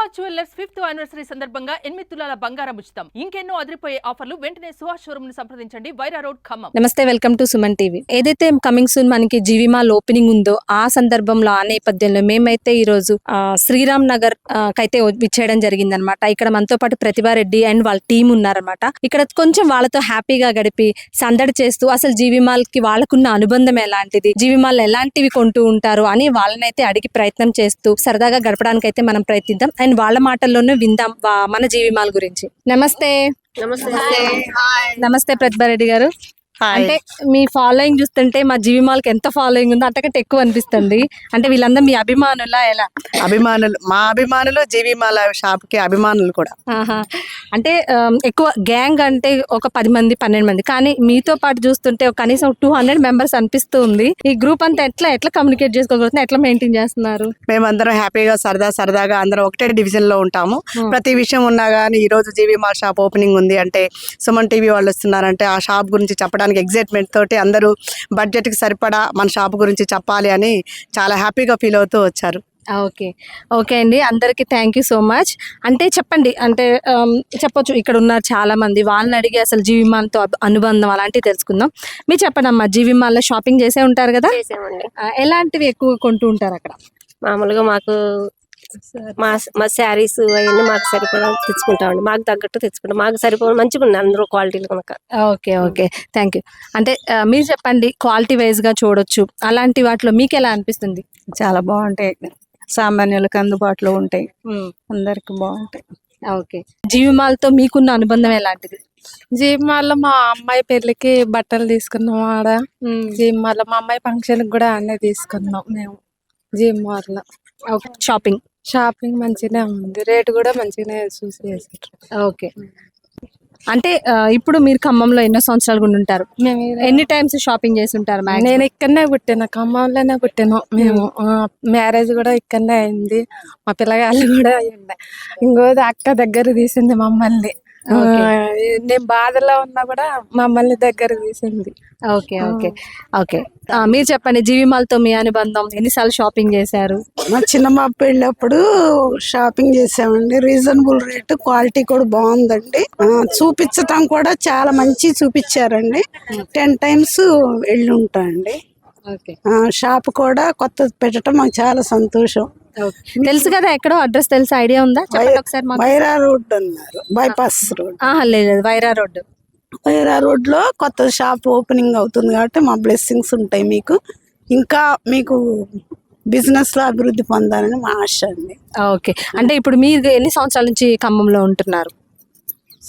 Suhas jewellers 5th anniversary సందర్భంగా 8 తులాల బంగారం ఉచితం. ఇంకెన్నో అదిరిపోయే ఆఫర్లు. వెంటనే సుహాస్ షోరూమ్ ని సంప్రదించండి. వైరా రోడ్, ఖమ్మం. నమస్తే, వెల్కమ్ టు సుమన్ టీవీ. ఏదైతే కమింగ్ సూన్ మనకి జీవి మాల్ ఓపెనింగ్ ఉందో ఆ సందర్భంలో ఆ నేపథ్యంలో మేమైతే ఈ రోజు శ్రీరామ్ నగర్ కైతే విచ్చేయడం జరిగిందనమాట. ఇక్కడ మనతో పాటు ప్రతిభారెడ్డి అండ్ వాళ్ళ టీం ఉన్నారనమాట. ఇక్కడ కొంచెం వాళ్ళతో హ్యాపీగా గడిపి సందడి చేస్తూ అసలు జీవి మాల్ కి వాళ్ళకున్న అనుబంధం ఎలాంటిది, జీవి మాల్ ఎలాంటివి కొంటూ ఉంటారు అని వాళ్ళనైతే అడిగి ప్రయత్నం చేస్తూ సరదాగా గడపడానికి అయితే మనం ప్రయత్నిద్దాం. అండ్ వాళ్ళ మాటల్లోనే విందాం మన జీవి మాల్ గురించి. నమస్తే. నమస్తే ప్రతిభారెడ్డి గారు. అంటే మీ ఫాలోయింగ్ చూస్తుంటే మా జీవి మాల్ కి ఎంత ఫాలోయింగ్ ఉందో అంతకంటే ఎక్కువ అనిపిస్తుంది. అంటే వీళ్ళందరూ మీ అభిమానులా? ఎలా మా అభిమానులు జీవి మాల్ షాప్ కి అభిమానులు కూడా. అంటే ఎక్కువ గ్యాంగ్ అంటే ఒక 10 మంది 12 మంది, కానీ మీతో పాటు చూస్తుంటే కనీసం 200 మెంబర్స్ అనిపిస్తూ ఉంది. ఈ గ్రూప్ అంతా ఎట్లా కమ్యూనికేట్ చేసుకోగలుగుతున్నారు, ఎట్లా మెయింటైన్ చేస్తున్నారు? మేమందరం హ్యాపీగా సరదాగా అందరం ఒకటే డివిజన్ లో ఉంటాము. ప్రతి విషయం ఉన్నా గానీ ఈ రోజు జీవి మాల్ షాప్ ఓపెనింగ్ ఉంది అంటే, సుమన్ టీవీ వాళ్ళు వస్తున్నారంటే ఆ షాప్ గురించి చెప్పడానికి ఎగ్జైట్మెంట్ తోటి అందరూ బడ్జెట్ కి సరిపడా మన షాప్ గురించి చెప్పాలి అని చాలా హ్యాపీగా ఫీల్ అవుతూ వచ్చారు. ఓకే అండి, అందరికి థ్యాంక్ యూ సో మచ్. అంటే చెప్పండి, అంటే చెప్పొచ్చు ఇక్కడ ఉన్నారు చాలా మంది, వాళ్ళని అడిగి అసలు జీవి మాల్తో అనుబంధం అలాంటివి తెలుసుకుందాం. మీరు చెప్పండి అమ్మా, జీవి మాల్లో షాపింగ్ చేసే ఉంటారు కదా, ఎలాంటివి ఎక్కువ కొంటూ ఉంటారు అక్కడ? మామూలుగా మాకు మా శారీస్ అవన్నీ మాకు సరిపడా తెచ్చుకుంటామండి. మాకు తగ్గట్టు తెచ్చుకుంటాం, మాకు సరిపడా మంచిగా ఉంది అందరూ క్వాలిటీలు కనుక. Okay thank you. అంటే మీరు చెప్పండి, క్వాలిటీ వైజ్ గా చూడొచ్చు, అలాంటి వాటిలో మీకు ఎలా అనిపిస్తుంది? చాలా బాగుంటాయి, సామాన్యులకు అందుబాటులో ఉంటాయి, అందరికి బాగుంటాయి. ఓకే, జీవి మాల్తో మీకున్న అనుబంధం ఎలాంటిది? జీవి మాల్లో మా అమ్మాయి పెళ్లికి బట్టలు తీసుకున్నాం ఆడ. జీవి మాల్లో మా అమ్మాయి ఫంక్షన్ కూడా అన్నీ తీసుకున్నాం మేము జీవి మాల్లో. షాపింగ్ మంచిగానే ఉంది, రేటు కూడా మంచిగానే చూసి చేసారు. ఓకే, అంటే ఇప్పుడు మీరు ఖమ్మంలో ఎన్నో సంవత్సరాలు కూడా ఉంటారు, మేము ఎన్ని టైమ్స్ షాపింగ్ చేసి ఉంటారు? నేను ఇక్కడనే పుట్టాను, ఖమ్మంలోనే పుట్టాను మేము. మ్యారేజ్ కూడా ఇక్కడనే అయింది, మా పిల్లగాళ్ళు కూడా అయ్యింది. ఇంకోది అక్క దగ్గర తీసింది మమ్మల్ని. నేను బాధలో ఉన్నా కూడా మమ్మల్ని దగ్గర తీసింది. ఓకే మీరు చెప్పండి, జీవి మాల్తో మీ అనుబంధం, ఎన్నిసార్లు షాపింగ్ చేశారు? మా చిన్నమ్మ పెళ్ళప్పుడు షాపింగ్ చేసామండి, రీజనబుల్ రేట్, క్వాలిటీ కూడా బాగుందండి. చూపించటం కూడా చాలా మంచి చూపించారండి. 10 times వెళ్ళి ఉంటాయండి. షాప్ కూడా కొత్త పెట్టడం మాకు చాలా సంతోషం. తెలుసు కదా, ఎక్కడో అడ్రస్ తెలుసు, ఐడియా ఉందా? ఒకసారి వైరా రోడ్ అన్నారు, బైపాస్ రోడ్. లేదు, వైరా రోడ్ లో కొత్త షాప్ ఓపెనింగ్ అవుతుంది కాబట్టి మా బ్లెస్సింగ్స్ ఉంటాయి మీకు. ఇంకా మీకు బిజినెస్ లో అభివృద్ధి పొందాలని మా ఆశ అండి. ఓకే, అంటే ఇప్పుడు మీరు ఎన్ని సంవత్సరాల నుంచి ఖమ్మంలో ఉంటున్నారు?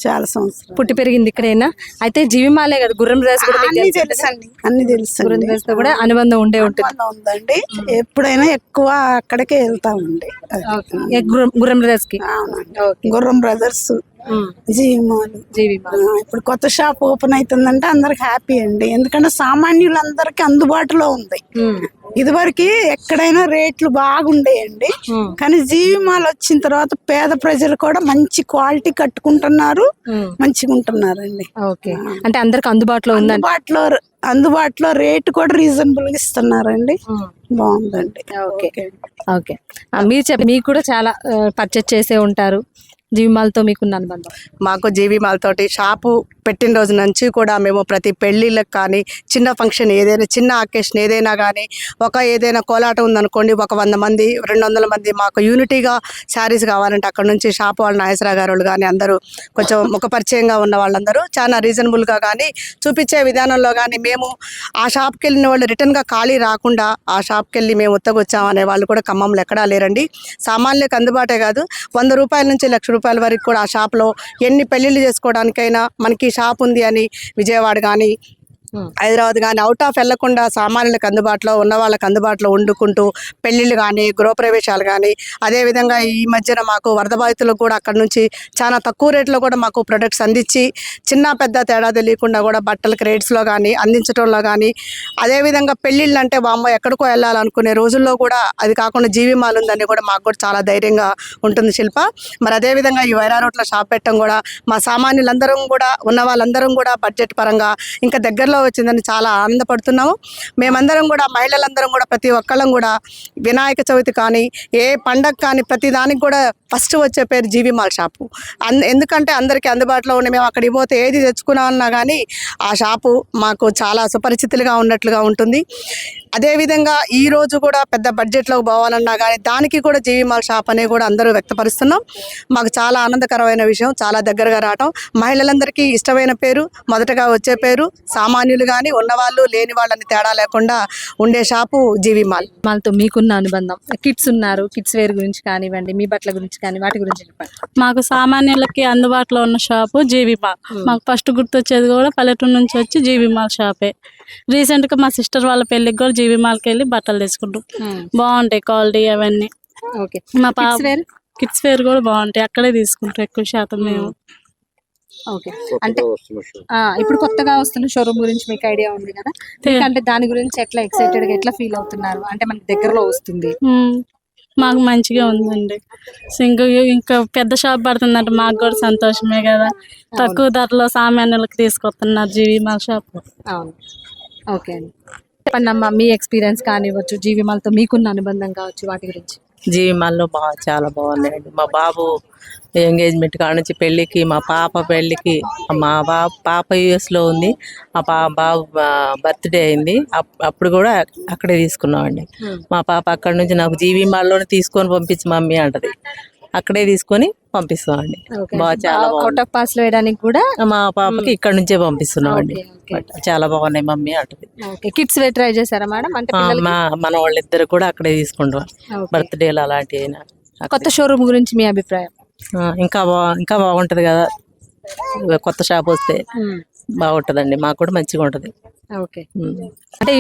చాలా సంవత్సరాలు. పుట్టి పెరిగింది ఇక్కడైనా? అయితే జీవి మాలే కదా, గుర్రం రేస్ కూడా అన్ని తెలుసు. గుర్రం రేస్ తో కూడా అనుబంధం ఉందండి. ఎప్పుడైనా ఎక్కువ అక్కడికే వెళ్తామండి, గుర్రం రేస్ కి. గుర్రం బ్రదర్స్, జీవి మాల్. ఇప్పుడు కొత్త షాప్ ఓపెన్ అవుతుందంటే అందరికి హ్యాపీ అండి, ఎందుకంటే సామాన్యులందరికి అందుబాటులో ఉంది. ఇదివరకు ఎక్కడైనా రేట్లు బాగుండేయండి, కానీ జీవి మాల్ వచ్చిన తర్వాత పేద ప్రజలు కూడా మంచి క్వాలిటీ కట్టుకుంటున్నారు, మంచిగా ఉంటున్నారండి. అంటే అందరికి అందుబాటులో రేటు కూడా రీజనబుల్ గా ఇస్తున్నారండి, బాగుందండి. ఓకే మీరు మీకు కూడా చాలా పర్చేస్ చేసే ఉంటారు, జీవి మాల్తో మీకున్న అనుబంధం? మాకు జీవి మాల్ తోటి షాపు పెట్టిన రోజు నుంచి కూడా మేము ప్రతి పెళ్ళిళ్ళకి కానీ, చిన్న ఫంక్షన్ ఏదైనా, చిన్న అకేషన్ ఏదైనా కానీ, ఏదైనా కోలాటం ఉందనుకోండి, 100 మంది 200 మంది మాకు యూనిటీగా శారీస్ కావాలంటే అక్కడ నుంచి షాప్ వాళ్ళు, నాగేశ్వర గారు వాళ్ళు కానీ అందరూ కొంచెం ముఖ పరిచయంగా ఉన్న వాళ్ళందరూ చాలా రీజనబుల్గా కానీ చూపించే విధానంలో కానీ, మేము ఆ షాప్కి వెళ్ళిన వాళ్ళు రిటర్న్గా ఖాళీ రాకుండా ఆ షాప్కి వెళ్ళి మేము ఉత్తగొచ్చామనే వాళ్ళు కూడా ఖమ్మంలో ఎక్కడా లేరండి. సామాన్యులకు అందుబాటే కాదు, 100 రూపాయల నుంచి 1,00,000 రూపాయల వరకు కూడా ఆ షాప్లో ఎన్ని పెళ్ళిళ్ళు చేసుకోవడానికైనా మనకి షాప్ ఉంది అని విజయవాడ కానీ, హైదరాబాద్ కానీ అవుట్ ఆఫ్ వెళ్లకుండా సామాన్యులకు అందుబాటులో ఉన్న వాళ్ళకి అందుబాటులో వండుకుంటూ పెళ్లిళ్ళు కానీ, గృహప్రవేశాలు కానీ, అదేవిధంగా ఈ మధ్యన మాకు వరద బాధితులకు కూడా అక్కడ నుంచి చాలా తక్కువ రేట్లో కూడా మాకు ప్రొడక్ట్స్ అందించి చిన్న పెద్ద తేడా తెలియకుండా కూడా బట్టలకి రేట్స్లో కానీ అందించడంలో కానీ, అదేవిధంగా పెళ్ళిళ్ళు అంటే వామ్మో ఎక్కడికో వెళ్ళాలనుకునే రోజుల్లో కూడా అది కాకుండా జీవి మాల్ ఉందని కూడా మాకు కూడా చాలా ధైర్యంగా ఉంటుంది శిల్ప. మరి అదేవిధంగా ఈ వైరా రోడ్లో షాప్ పెట్టడం కూడా మా సామాన్యులందరం కూడా ఉన్న వాళ్ళందరం కూడా బడ్జెట్ పరంగా ఇంకా దగ్గరలో కొత్తగా వచ్చిందని చాలా ఆనందపడుతున్నాము. మేమందరం కూడా మహిళలందరం కూడా ప్రతి ఒక్కళ్ళం కూడా వినాయక చవితి కానీ ఏ పండగ కానీ ప్రతి దానికి కూడా ఫస్ట్ వచ్చే పేరు జీవి మాల్ షాపు. ఎందుకంటే అందరికీ అందుబాటులో ఉండి మేము అక్కడికి పోతే ఏది తెచ్చుకున్నామన్నా కానీ ఆ షాపు మాకు చాలా సుపరిచితులుగా ఉన్నట్లుగా ఉంటుంది. అదేవిధంగా ఈరోజు కూడా పెద్ద బడ్జెట్లోకి పోవాలన్నా కానీ దానికి కూడా జీవి మాల్ షాప్ అనేది కూడా అందరూ వ్యక్తపరుస్తున్నాం. మాకు చాలా ఆనందకరమైన విషయం, చాలా దగ్గరగా రావటం. మహిళలందరికీ ఇష్టమైన పేరు, మొదటగా వచ్చే పేరు, సామాన్యులు కానీ ఉన్నవాళ్ళు లేని వాళ్ళని తేడా లేకుండా ఉండే షాపు జీవి మాల్. మాల్తో మీకున్న అనుబంధం, కిడ్స్ ఉన్నారు, కిడ్స్ వేర్ గురించి కానివ్వండి, మీ బట్టల గురించి కానీ వాటి గురించి చెప్పండి. మాకు సామాన్యులకి అందుబాటులో ఉన్న షాపు జీవి మాల్. మాకు ఫస్ట్ గుర్తొచ్చేది కూడా పల్లెటూరు నుంచి వచ్చి జీవి మాల్ షాపే. రీసెంట్ గా మా సిస్టర్ వాళ్ళ పెళ్లికి కూడా జీవి మాల్కి వెళ్ళి బట్టలు తెచ్చుకుంటాం. బాగుంటాయి క్వాలిటీ అవన్నీ. ఓకే, మా పాప కిడ్స్ వేర్? కిడ్స్ వేర్ కూడా బాగుంటాయి, అక్కడే తీసుకుంటాం ఎక్కువ శాతం మేము. ఓకే, అంటే ఇప్పుడు కొత్తగా వస్తున్న షోరూమ్ గురించి మీకు ఐడియా ఉంది కదా, అంటే దాని గురించి ఎట్లా ఎక్సైటెడ్ గా ఎట్లా ఫీల్ అవుతున్నారు? అంటే మనకి దగ్గరలో వస్తుంది. మాకు మంచిగా ఉందండి. ఇంకా పెద్ద షాప్ పడుతుందంటే మాకు కూడా సంతోషమే కదా. తక్కువ ధరలో సామాన్యులకు తీసుకొస్తున్నారు జీవి మాల్ షాప్. అవును, ఓకే అండి. చెప్పండి అమ్మా, మీ ఎక్స్పీరియన్స్ కానివ్వచ్చు, జీవి మాల్తో మీకున్న అనుబంధం కావచ్చు, వాటి గురించి. జీవి మాల్లో చాలా బాగుందండి. మా బాబు ఎంగేజ్మెంట్ కాడ నుంచి పెళ్ళికి, మా పాప పెళ్ళికి, మా పాప యూఎస్లో ఉంది, మా బాబు బర్త్డే అయింది, అప్పుడు కూడా అక్కడే తీసుకున్నామండి. మా పాప అక్కడ నుంచి నాకు జీవి మాల్లోనే తీసుకొని పంపించి మమ్మీ అంటది, అక్కడే తీసుకొని పంపిస్తామండి. చాలా అవుట్ ఆఫ్ పాస్ వేయడానికి కూడా మా పాపకి ఇక్కడ నుంచే పంపిస్తున్నామండి. చాలా బాగున్నాయి మమ్మీ అంటది. కిడ్స్ వేర్ ట్రై చేశారా మేడం? అంటే మన వాళ్ళిద్దరు కూడా అక్కడే తీసుకుంటాం, బర్త్డేలు అలాంటివి అయినా. కొత్త షోరూమ్ గురించి మీ అభిప్రాయం? ఇంకా బాగుంటది కదా, కొత్త షాప్ వస్తే బాగుంటదండి, మాకు కూడా మంచిగా ఉంటది. ఓకే, అంటే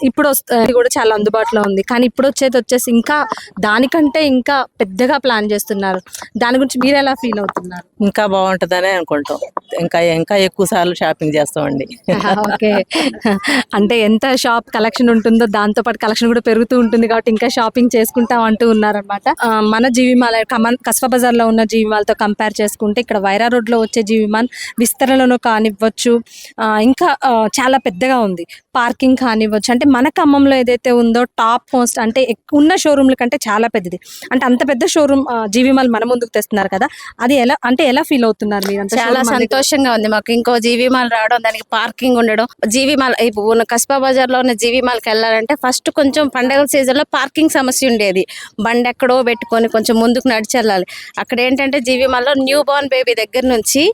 ఇప్పుడు కూడా చాలా అందుబాటులో ఉంది, కానీ ఇప్పుడు వచ్చేసి ఇంకా దానికంటే ఇంకా పెద్దగా ప్లాన్ చేస్తున్నారు. దాని గురించి మీరు ఎలా ఫీల్ అవుతున్నారు? ఇంకా బాగుంటదనే అనుకుంటాం, ఇంకా ఎక్కువ సార్లు షాపింగ్ చేస్తామండి. ఓకే, అంటే ఎంత షాప్ కలెక్షన్ ఉంటుందో దాంతో పాటు కలెక్షన్ కూడా పెరుగుతూ ఉంటుంది కాబట్టి ఇంకా షాపింగ్ చేసుకుంటాం అంటూ ఉన్నారనమాట. మన జీవిమాల్ కస్బా బజార్ లో ఉన్న జీవిమాల్తో కంపేర్ చేసుకుంటే ఇక్కడ వైరా రోడ్ లో వచ్చే జీవిమాల్ విస్తరణలో కానివ్వచ్చు, ఇంకా చాలా పెద్దగా ఉంది. పార్కింగ్ కానివ్వచ్చు, అంటే మన ఖమ్మంలో ఏదైతే ఉందో టాప్ మోస్ట్, అంటే ఉన్న షోరూమ్ల కంటే చాలా పెద్దది. అంటే అంత పెద్ద షోరూమ్ జీవి మాల్ మన ముందుకు తెస్తున్నారు కదా, అది ఎలా ఫీల్ అవుతున్నారు మీరు? చాలా సంతోషంగా ఉంది మాకు ఇంకో జీవి మాల్ రావడం, దానికి పార్కింగ్ ఉండడం. జీవి మాల్ ఉన్న కస్బా బజార్ లో ఉన్న జీవి మాల్కి వెళ్ళాలంటే ఫస్ట్ కొంచెం పండగల సీజన్ లో పార్కింగ్ సమస్య ఉండేది, బండి ఎక్కడో పెట్టుకొని కొంచెం ముందుకు నడిచి వెళ్ళాలి. అక్కడ ఏంటంటే జీవి మాల్లో న్యూ బోర్న్ బేబీ దగ్గర నుంచి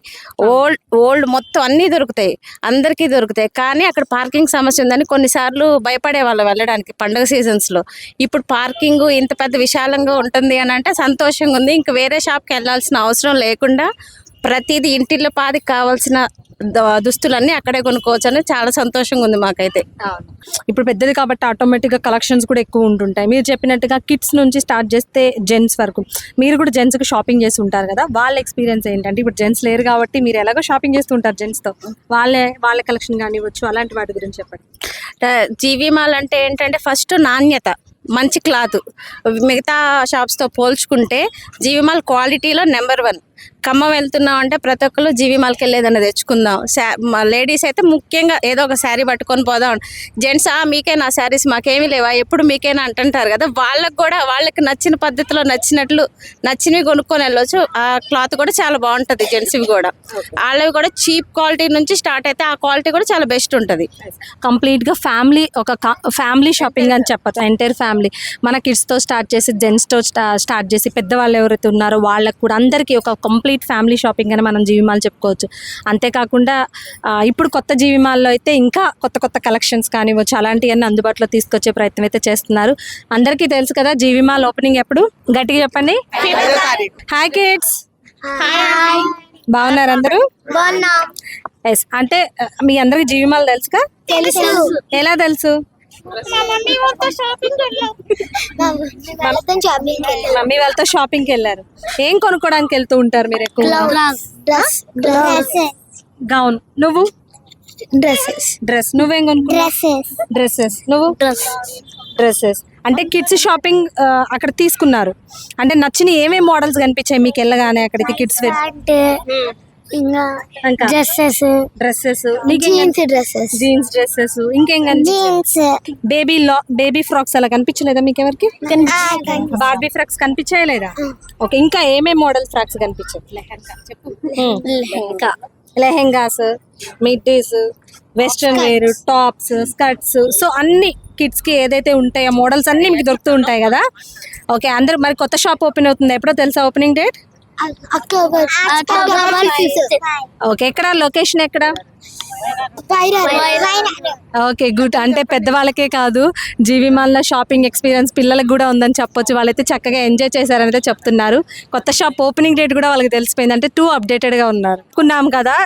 ఓల్డ్ మొత్తం అన్ని దొరుకుతాయి, అందరికీ దొరుకుతాయి. కానీ అక్కడ పార్కింగ్ సమస్య ఉందని కొన్నిసార్లు భయపడే వాళ్ళు వెళ్ళడానికి పండుగ సీజన్స్ లో. ఇప్పుడు పార్కింగ్ ఇంత పెద్ద విశాలంగా ఉంటుంది అని అంటే సంతోషంగా ఉంది. ఇంకా వేరే షాప్కి వెళ్ళాల్సిన అవసరం లేకుండా ప్రతిదీ ఇంటిలో పాదికి కావాల్సిన దుస్తులన్నీ అక్కడే కొనుక్కోవచ్చు అని చాలా సంతోషంగా ఉంది మాకైతే. ఇప్పుడు పెద్దది కాబట్టి ఆటోమేటిక్ గా కలెక్షన్స్ కూడా ఎక్కువ ఉంటుంటాయి. మీరు చెప్పినట్టుగా కిడ్స్ నుంచి స్టార్ట్ చేస్తే జెంట్స్ వరకు, మీరు కూడా జెంట్స్ కి షాపింగ్ చేసి ఉంటారు కదా, వాళ్ళ ఎక్స్పీరియన్స్ ఏంటంటే? ఇప్పుడు జెంట్స్ లేరు కాబట్టి మీరు ఎలాగో షాపింగ్ చేస్తుంటారు జెంట్స్ తో, వాళ్ళ కలెక్షన్ కానివ్వచ్చు, అలాంటి వాటి గురించి చెప్పండి. జీవి మాల్ అంటే ఏంటంటే ఫస్ట్ నాణ్యత, మంచి క్లాత్. మిగతా షాప్స్తో పోల్చుకుంటే జీవి మాల్ క్వాలిటీలో నెంబర్ 1. ఖమ్మం వెళ్తున్నాం అంటే ప్రతి ఒక్కరు జీవి మాల్కి వెళ్ళేదన్న తెచ్చుకుందాం. లేడీస్ అయితే ముఖ్యంగా ఏదో ఒక శారీ పట్టుకొని పోదాం. జెంట్స్ మీకేనా శారీస్, మాకేమీ లేవా, ఎప్పుడు మీకేనా అంటుంటారు కదా. వాళ్ళకి కూడా వాళ్ళకి నచ్చిన పద్ధతిలో నచ్చినవి కొనుక్కొని వెళ్ళొచ్చు. ఆ క్లాత్ కూడా చాలా బాగుంటుంది జెంట్స్వి కూడా. వాళ్ళవి కూడా చీప్ క్వాలిటీ నుంచి స్టార్ట్ అయితే ఆ క్వాలిటీ కూడా చాలా బెస్ట్ ఉంటుంది. కంప్లీట్గా ఫ్యామిలీ షాపింగ్ అని చెప్పచ్చు. ఎంటైర్ ఫ్యామిలీ, మన కిడ్స్తో స్టార్ట్ చేసి జెంట్స్తో స్టార్ట్ చేసి పెద్దవాళ్ళు ఎవరైతే ఉన్నారో వాళ్ళకు కూడా అందరికీ ఒక కంప్లీట్ ఫ్యామిలీ షాపింగ్ అని మనం జీవి మాల్ చెప్పుకోవచ్చు. అంతేకాకుండా ఇప్పుడు కొత్త జీవి మాల్లో అయితే ఇంకా కొత్త కలెక్షన్స్ కానివ్వచ్చు, అలాంటివన్నీ అందుబాటులో తీసుకొచ్చే ప్రయత్నం అయితే చేస్తున్నారు. అందరికీ తెలుసు కదా జీవి మాల్ ఓపెనింగ్ ఎప్పుడు, గట్టిగా చెప్పండి. హాయ్ కిడ్స్, బాగున్నారు అందరూ? ఎస్, అంటే మీ అందరికి జీవి మాల్ తెలుసుగా? ఎలా తెలుసు? మమ్మీ వాళ్ళతో షాపింగ్కి వెళ్ళారు. ఏం కొనుక్కోడానికి వెళ్తూ ఉంటారు మీరు ఎక్కువ? గౌన్. నువ్వు? డ్రెస్. నువ్వేం కొనుక్కో? డ్రెస్సెస్. నువ్వు? డ్రెస్సెస్. అంటే కిడ్స్ షాపింగ్ అక్కడ తీసుకున్నారు. అంటే నచ్చిన ఏమేమి మోడల్స్ కనిపించాయి మీకు వెళ్ళగానే అక్కడికి? కిడ్స్ ఇంకా ఇంకా dresses dresses jeans dresses jeans dresses ఇంకేం జీన్స్ బేబీ ఫ్రాక్స్ అలా కనిపించలేదా మీకు ఎవరికి బార్బీ ఫ్రాక్స్ కనిపించలేదా ఓకే ఇంకా ఏమేం మోడల్ ఫ్రాక్స్ కనిపించాయి lehenga lehengas middies western wear tops skirts so అన్ని కిడ్స్ కి ఏదైతే ఉంటాయో మోడల్స్ అన్ని మీకు దొరుకుతూ ఉంటాయి కదా ఓకే అందరు మరి కొత్త షాప్ ఓపెన్ అవుతుంది ఎప్పుడో తెలుసా opening date October 5th okay ఎక్కడ లొకేషన్ ఎక్కడ ఓకే గుడ్ అంటే పెద్దవాళ్ళకే కాదు జీవి మాల్లో షాపింగ్ ఎక్స్పీరియన్స్ పిల్లలకు కూడా ఉందని చెప్పొచ్చు వాళ్ళైతే చక్కగా ఎంజాయ్ చేశారని అయితే చెప్తున్నారు కొత్త షాప్ ఓపెనింగ్ డేట్ కూడా వాళ్ళకి తెలిసిపోయింది అంటే 2 అప్డేటెడ్గా ఉన్నారు అనుకున్నాం కదా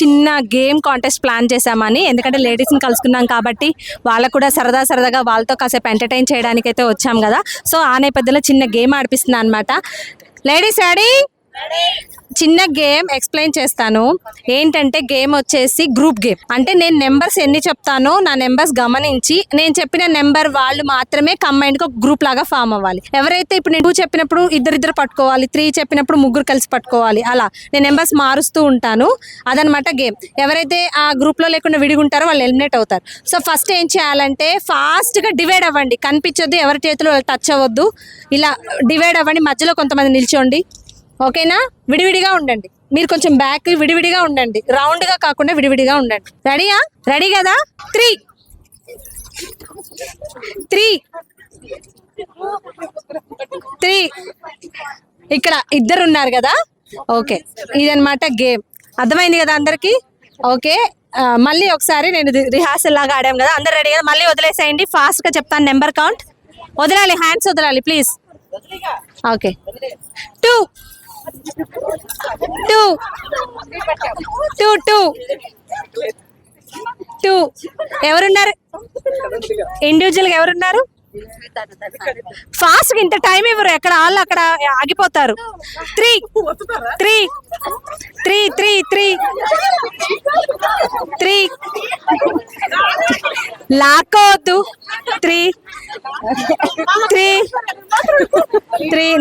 చిన్న గేమ్ కాంటెస్ట్ ప్లాన్ చేశామని ఎందుకంటే లేడీస్ని కలుసుకున్నాం కాబట్టి వాళ్ళకు కూడా సరదాగా వాళ్ళతో కాసేపు ఎంటర్టైన్ చేయడానికి అయితే వచ్చాం కదా సో ఆ నేపథ్యంలో చిన్న గేమ్ ఆడిపిస్తున్నాను అనమాట లేడీస్ రెడీ చిన్న గేమ్ ఎక్స్ప్లెయిన్ చేస్తాను ఏంటంటే గేమ్ వచ్చేసి గ్రూప్ గేమ్ అంటే నేను నెంబర్స్ ఎన్ని చెప్తానో నా నెంబర్స్ గమనించి నేను చెప్పిన నెంబర్ వాళ్ళు మాత్రమే కంబైన్డ్గా ఒక గ్రూప్ లాగా ఫామ్ అవ్వాలి ఎవరైతే ఇప్పుడు నేను 2 చెప్పినప్పుడు ఇద్దరు పట్టుకోవాలి 3 చెప్పినప్పుడు ముగ్గురు కలిసి పట్టుకోవాలి అలా నేను నెంబర్స్ మారుస్తూ ఉంటాను అదనమాట గేమ్ ఎవరైతే ఆ గ్రూప్లో లేకుండా విడిగుంటారో వాళ్ళు ఎలిమినేట్ అవుతారు సో ఫస్ట్ ఏం చేయాలంటే ఫాస్ట్గా డివైడ్ అవ్వండి కనిపించొద్దు ఎవరి చేతిలో టచ్ అవ్వద్దు ఇలా డివైడ్ అవ్వండి మధ్యలో కొంతమంది నిల్చోండి ఓకేనా విడివిడిగా ఉండండి మీరు కొంచెం బ్యాక్ విడివిడిగా ఉండండి రౌండ్గా కాకుండా విడివిడిగా ఉండండి రెడీ కదా 3 ఇక్కడ ఇద్దరు ఉన్నారు కదా ఓకే ఇదన్నమాట గేమ్ అర్థమైంది కదా అందరికి ఓకే మళ్ళీ ఒకసారి నేను రిహార్సల్ లాగా ఆడాం కదా అందరు రెడీ కదా మళ్ళీ వదిలేసేయండి ఫాస్ట్గా చెప్తాను నెంబర్ కౌంట్ వదలాలి హ్యాండ్స్ వదలాలి ప్లీజ్ ఓకే 2 ఎవరున్నారు ఇండివిజువల్గా ఎవరున్నారు ఫాస్ట్ ఇంత టైం ఇవ్వరు ఎక్కడ వాళ్ళు అక్కడ ఆగిపోతారు 3 లాక్కోవద్దు 3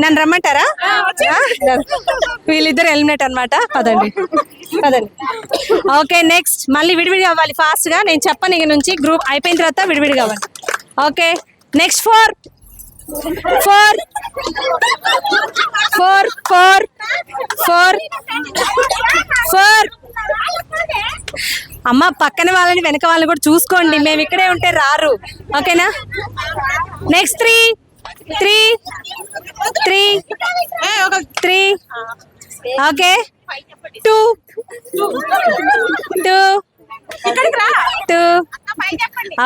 నన్ను రమ్మంటారా వీళ్ళిద్దరు ఎలిమినేట్ అనమాట పదండి ఓకే నెక్స్ట్ మళ్ళీ విడివిడిగా అవ్వాలి ఫాస్ట్గా నేను చెప్పను ఇక నుంచి గ్రూప్ అయిపోయిన తర్వాత విడివిడిగా అవ్వాలి ఓకే నెక్స్ట్ 4 అమ్మ పక్కన వాళ్ళని వెనక వాళ్ళని కూడా చూసుకోండి మేము ఇక్కడే ఉంటే రారు ఓకేనా నెక్స్ట్ 3 ఓకే 2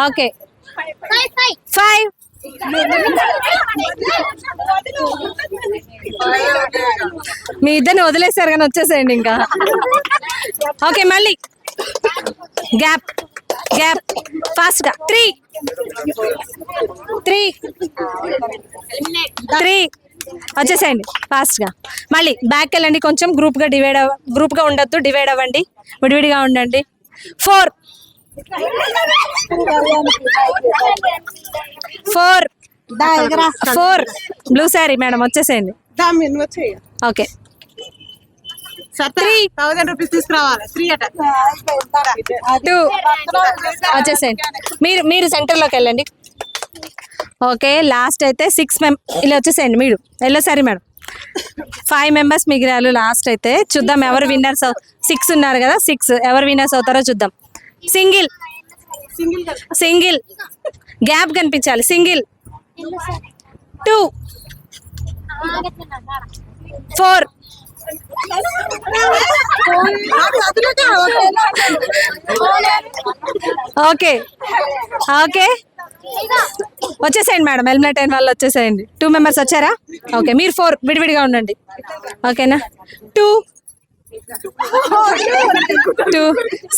ఓకే 5 మీ ఇద్దరిని వదిలేసారు కానీ వచ్చేసేయండి ఇంకా ఓకే మళ్ళీ గ్యాప్ ఫాస్ట్గా 3 వచ్చేసేయండి ఫాస్ట్గా మళ్ళీ బ్యాక్ వెళ్ళండి కొంచెం గ్రూప్గా ఉండొద్దు డివైడ్ అవ్వండి విడివిడిగా ఉండండి 4 బ్లూ శారీ మేడం వచ్చేసేయండి ఓకే 1000 రూపీస్ తీసుకురావాలి 2 వచ్చేసేయండి మీరు సెంటర్లోకి వెళ్ళండి ఓకే లాస్ట్ అయితే 6 ఇలా వచ్చేసేయండి మీరు వెళ్ళేసరి మేడం 5 మెంబర్స్ మిగిలారు లాస్ట్ అయితే చూద్దాం ఎవరు విన్నర్స్ 6 ఉన్నారు కదా 6 ఎవరు విన్నర్స్ అవుతారో చూద్దాం సింగిల్ గ్యాప్ కనిపించాలి సింగిల్ 2 4 ఓకే వచ్చేసేయండి మేడం ఎలిమినేట్ అయిన వాళ్ళు వచ్చేసేయండి 2 మెంబర్స్ వచ్చారా ఓకే మీరు 4 విడివిడిగా ఉండండి ఓకేనా 2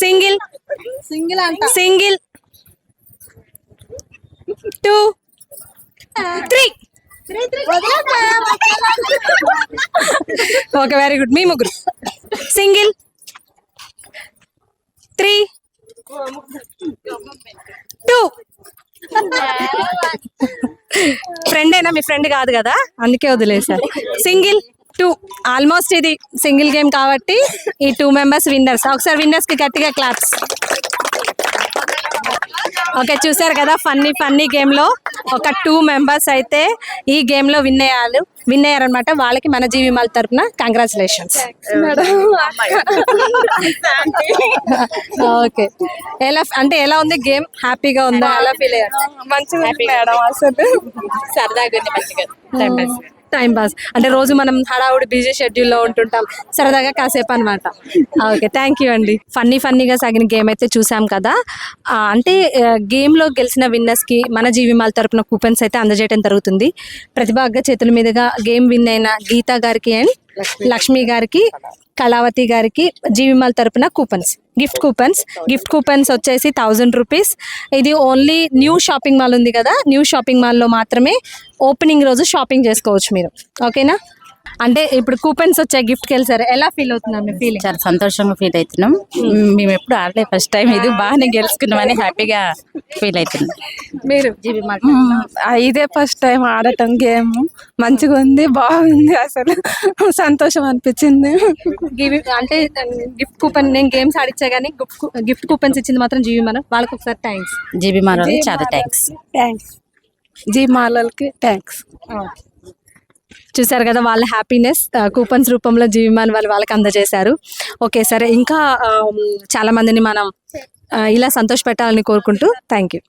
సింగిల్ 2 3 ఓకే వెరీ గుడ్ మీ ముగ్గురు సింగిల్ 3 2 ఫ్రెండ్ అయినా మీ ఫ్రెండ్ కాదు కదా అందుకే వదిలేసారు సింగిల్ 2 ఆల్మోస్ట్ ఇది సింగిల్ గేమ్ కాబట్టి ఈ 2 మెంబర్స్ విన్నర్స్. ఒకసారి విన్నర్స్ కి గట్టిగా క్లాప్స్. ఓకే, చూసారు కదా ఫన్నీ గేమ్ లో ఒక 2 మెంబర్స్ అయితే ఈ గేమ్ లో విన్ అయ్యారనమాట. వాళ్ళకి మన జీవిమాల తరపున కంగ్రాచులేషన్స్. ఓకే, ఎలా ఉంది గేమ్? హ్యాపీగా ఉందా? ఎలా ఫీల్ అయ్యారు? మంచిగా ఉంది మేడం, అసలు సరదాగా ఉంది, మంచిగా టైం పాస్. అంటే రోజు మనం హడావుడి బిజీ షెడ్యూల్లో ఉంటుంటాం, సరదాగా కాసేపు అనమాట. ఓకే, థ్యాంక్ యూ అండి. ఫన్నీగా సాగిన గేమ్ అయితే చూసాం కదా. అంటే గేమ్లో గెలిచిన విన్నర్స్కి మన జీవిమాల తరపున కూపన్స్ అయితే అందజేయడం జరుగుతుంది. ప్రతిభ అగ్గ చేతుల మీదుగా గేమ్ విన్ అయిన గీతా గారికి అండ్ లక్ష్మి గారికి, కళావతి గారికి జీవిమాల తరపున గిఫ్ట్ కూపన్స్ వచ్చేసి 1000 రూపీస్. ఇది ఓన్లీ న్యూ షాపింగ్ మాల్ ఉంది కదా, న్యూ షాపింగ్ మాల్లో మాత్రమే ఓపెనింగ్ రోజు షాపింగ్ చేసుకోవచ్చు మీరు. ఓకేనా? అంటే ఇప్పుడు కూపన్స్ వచ్చాయి, గిఫ్ట్కి వెళ్ళారు, ఎలా ఫీల్ అవుతున్నారు? మీ ఫీలింగ్? చాలా సంతోషంగా ఫీల్ అవుతున్నాం. మేము ఎప్పుడు ఆడలే, ఫస్ట్ టైం ఇది బాగానే గెలుచుకున్నామని హ్యాపీగా ఫీల్ అవుతున్నాం. మీరు ఇదే ఫస్ట్ టైం ఆడటం గేమ్. మంచిగా ఉంది, బాగుంది, అసలు సంతోషం అనిపించింది. అంటే గిఫ్ట్ కూపన్, నేను గేమ్స్ ఆడిచ్చా కానీ గిఫ్ట్ కూపన్స్ ఇచ్చింది మాత్రం జీవిమాల. వాళ్ళకి ఒకసారి థ్యాంక్స్. జీబీమాల చాలా థ్యాంక్స్. జీవిమాలకి థ్యాంక్స్. చూసారు కదా వాళ్ళ హ్యాపీనెస్ కూపన్స్ రూపంలో జీవిమాల వాళ్ళకి అందజేశారు. ఓకే, సరే, ఇంకా చాలా మందిని మనం ఇలా సంతోష పెట్టాలని కోరుకుంటూ థ్యాంక్ యూ.